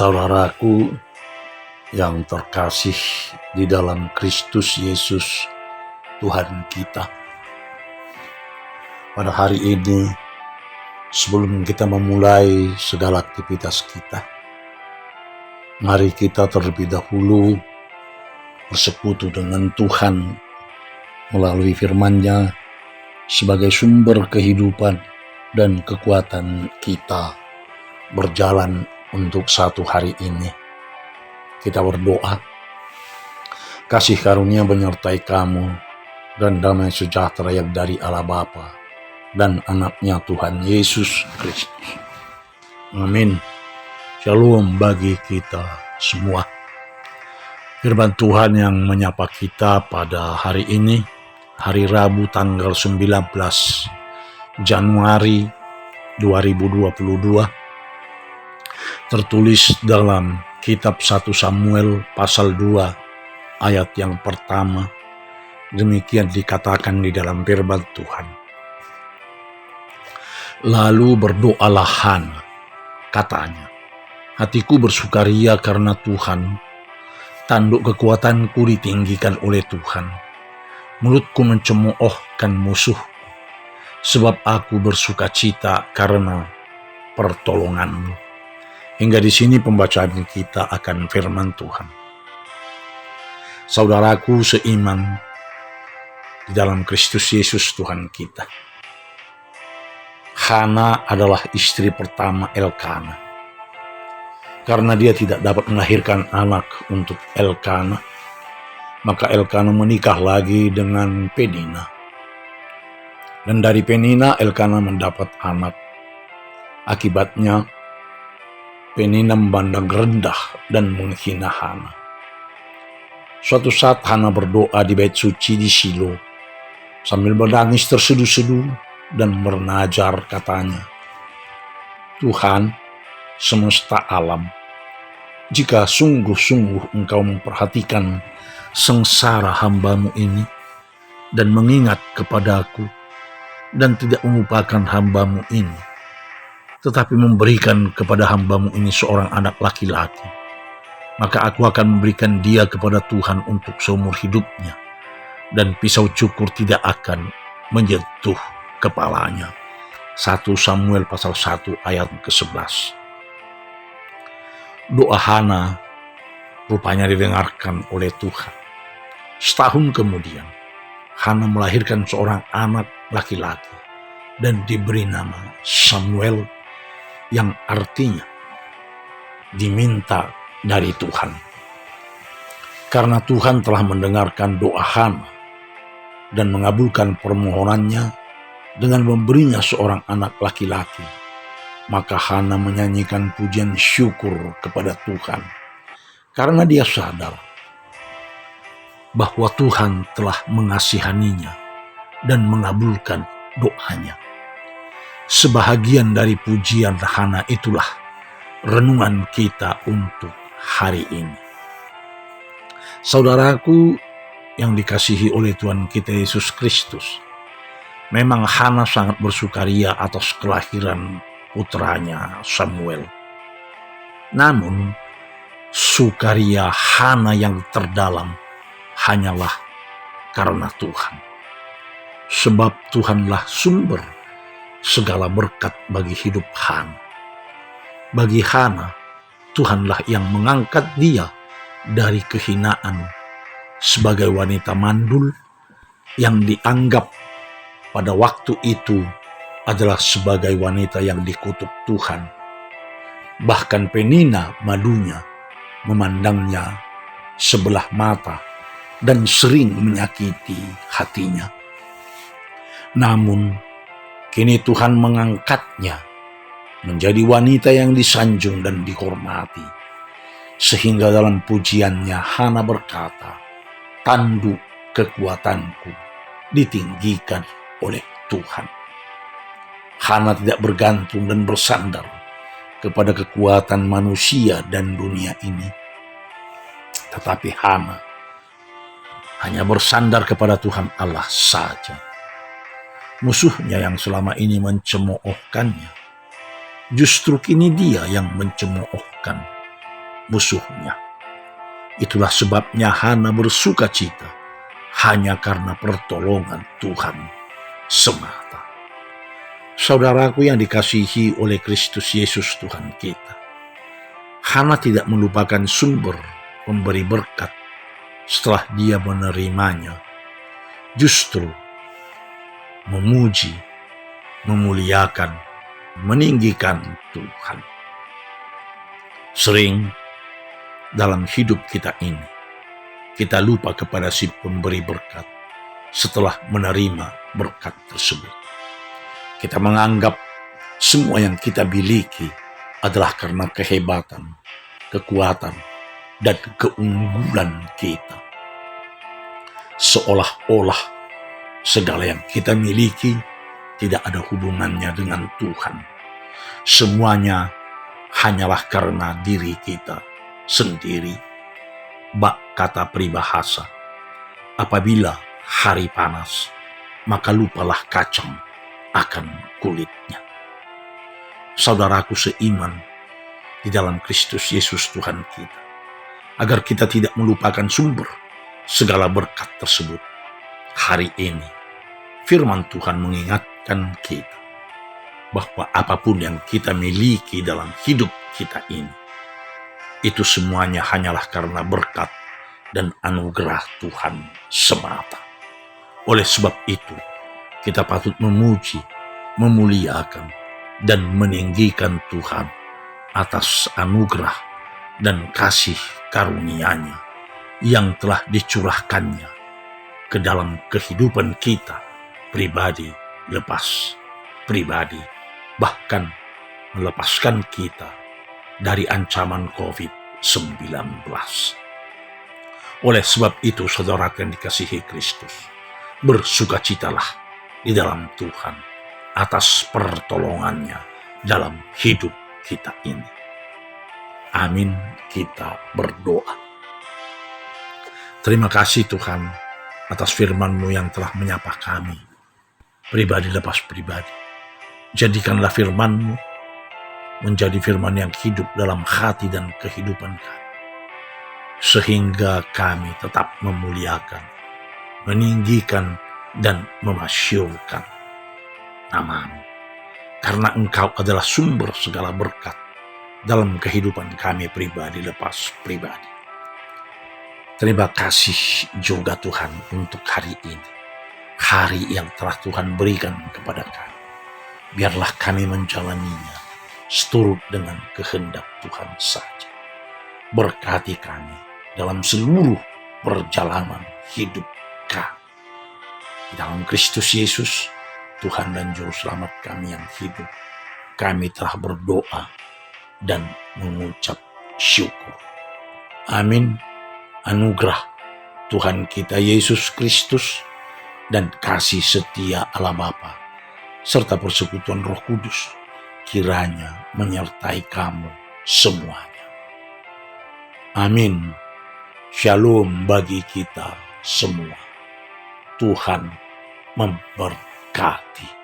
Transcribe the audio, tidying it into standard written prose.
Saudaraku yang terkasih di dalam Kristus Yesus Tuhan kita, pada hari ini sebelum kita memulai segala aktivitas kita, mari kita terlebih dahulu bersekutu dengan Tuhan melalui firman-Nya sebagai sumber kehidupan dan kekuatan kita berjalan untuk satu hari ini. Kita berdoa, kasih karunia menyertai kamu dan damai sejahtera yang dari Allah Bapa dan anaknya Tuhan Yesus Kristus. Amin. Shalom bagi kita semua. Firman Tuhan yang menyapa kita pada hari ini, hari Rabu tanggal 19 Januari 2022, tertulis dalam kitab 1 Samuel pasal 2 ayat yang pertama. Demikian dikatakan di dalam firman Tuhan. Lalu berdoalah Hana, katanya, hatiku bersukaria karena Tuhan, tanduk kekuatanku ditinggikan oleh Tuhan. Mulutku mencemoohkan musuhku, sebab aku bersukacita karena pertolonganmu. Hingga di sini pembacaan kita akan firman Tuhan. Saudaraku seiman di dalam Kristus Yesus Tuhan kita, Hana adalah istri pertama Elkana. Karena dia tidak dapat melahirkan anak untuk Elkana, maka Elkana menikah lagi dengan Penina. Dan dari Penina Elkana mendapat anak. Akibatnya Penina memandang rendah dan menghina Hana. Suatu saat Hana berdoa di bait suci di Shilo sambil menangis terseduh-seduh dan bernajar, katanya, Tuhan semesta alam, jika sungguh-sungguh Engkau memperhatikan sengsara hamba-Mu ini dan mengingat kepadaku dan tidak melupakan hamba-Mu ini, tetapi memberikan kepada hamba-Mu ini seorang anak laki-laki, maka aku akan memberikan dia kepada Tuhan untuk seumur hidupnya, dan pisau cukur tidak akan menyentuh kepalanya. 1 Samuel pasal 1 ayat ke-11. Doa Hana rupanya didengarkan oleh Tuhan. Setahun kemudian, Hana melahirkan seorang anak laki-laki dan diberi nama Samuel, yang artinya diminta dari Tuhan. Karena Tuhan telah mendengarkan doa Hana dan mengabulkan permohonannya dengan memberinya seorang anak laki-laki, maka Hana menyanyikan pujian syukur kepada Tuhan karena dia sadar bahwa Tuhan telah mengasihaninya dan mengabulkan doanya. Sebahagian dari pujian Hana itulah renungan kita untuk hari ini. Saudaraku yang dikasihi oleh Tuhan kita Yesus Kristus, memang Hana sangat bersukaria atas kelahiran putranya Samuel. Namun, sukaria Hana yang terdalam hanyalah karena Tuhan. Sebab Tuhanlah sumber segala berkat bagi hidup Hana. Bagi Hana, Tuhanlah yang mengangkat dia dari kehinaan sebagai wanita mandul yang dianggap pada waktu itu adalah sebagai wanita yang dikutuk Tuhan. Bahkan Penina madunya memandangnya sebelah mata dan sering menyakiti hatinya. Namun kini Tuhan mengangkatnya menjadi wanita yang disanjung dan dihormati. Sehingga dalam pujiannya Hana berkata, tanduk kekuatanku ditinggikan oleh Tuhan. Hana tidak bergantung dan bersandar kepada kekuatan manusia dan dunia ini. Tetapi Hana hanya bersandar kepada Tuhan Allah saja. Musuhnya yang selama ini mencemoohkannya, justru kini dia yang mencemoohkan musuhnya. Itulah sebabnya Hana bersuka cita hanya karena pertolongan Tuhan semata. Saudaraku yang dikasihi oleh Kristus Yesus Tuhan kita, Hana tidak melupakan sumber pemberi berkat setelah dia menerimanya. Justru memuji, memuliakan, meninggikan Tuhan. Sering dalam hidup kita ini, kita lupa kepada si pemberi berkat setelah menerima berkat tersebut. Kita menganggap semua yang kita miliki adalah karena kehebatan, kekuatan, dan keunggulan kita. Seolah-olah segala yang kita miliki tidak ada hubungannya dengan Tuhan. Semuanya hanyalah karena diri kita sendiri. Bak kata peribahasa, apabila hari panas, maka lupalah kacang akan kulitnya. Saudaraku seiman di dalam Kristus Yesus Tuhan kita, agar kita tidak melupakan sumber segala berkat tersebut. Hari ini, firman Tuhan mengingatkan kita bahwa apapun yang kita miliki dalam hidup kita ini, itu semuanya hanyalah karena berkat dan anugerah Tuhan semata. Oleh sebab itu, kita patut memuji, memuliakan, dan meninggikan Tuhan atas anugerah dan kasih karunia-Nya yang telah dicurahkannya ke dalam kehidupan kita pribadi lepas pribadi, bahkan melepaskan kita dari ancaman COVID-19. Oleh sebab itu, saudara yang dikasihi Kristus, bersukacitalah di dalam Tuhan atas pertolongannya dalam hidup kita ini. Amin. Kita berdoa. Terima kasih Tuhan atas firman-Mu yang telah menyapa kami, pribadi lepas pribadi. Jadikanlah firman-Mu menjadi firman yang hidup dalam hati dan kehidupan kami, sehingga kami tetap memuliakan, meninggikan, dan memasyurkan nama-Mu. Karena Engkau adalah sumber segala berkat dalam kehidupan kami pribadi lepas pribadi. Terima kasih juga Tuhan untuk hari ini, hari yang telah Tuhan berikan kepada kami. Biarlah kami menjalaninya seturut dengan kehendak Tuhan saja. Berkati kami dalam seluruh perjalanan hidup kami. Di dalam Kristus Yesus, Tuhan dan Juru Selamat kami yang hidup, kami telah berdoa dan mengucap syukur. Amin. Anugerah Tuhan kita Yesus Kristus dan kasih setia Allah Bapa serta persekutuan Roh Kudus kiranya menyertai kamu semuanya. Amin. Shalom bagi kita semua. Tuhan memberkati.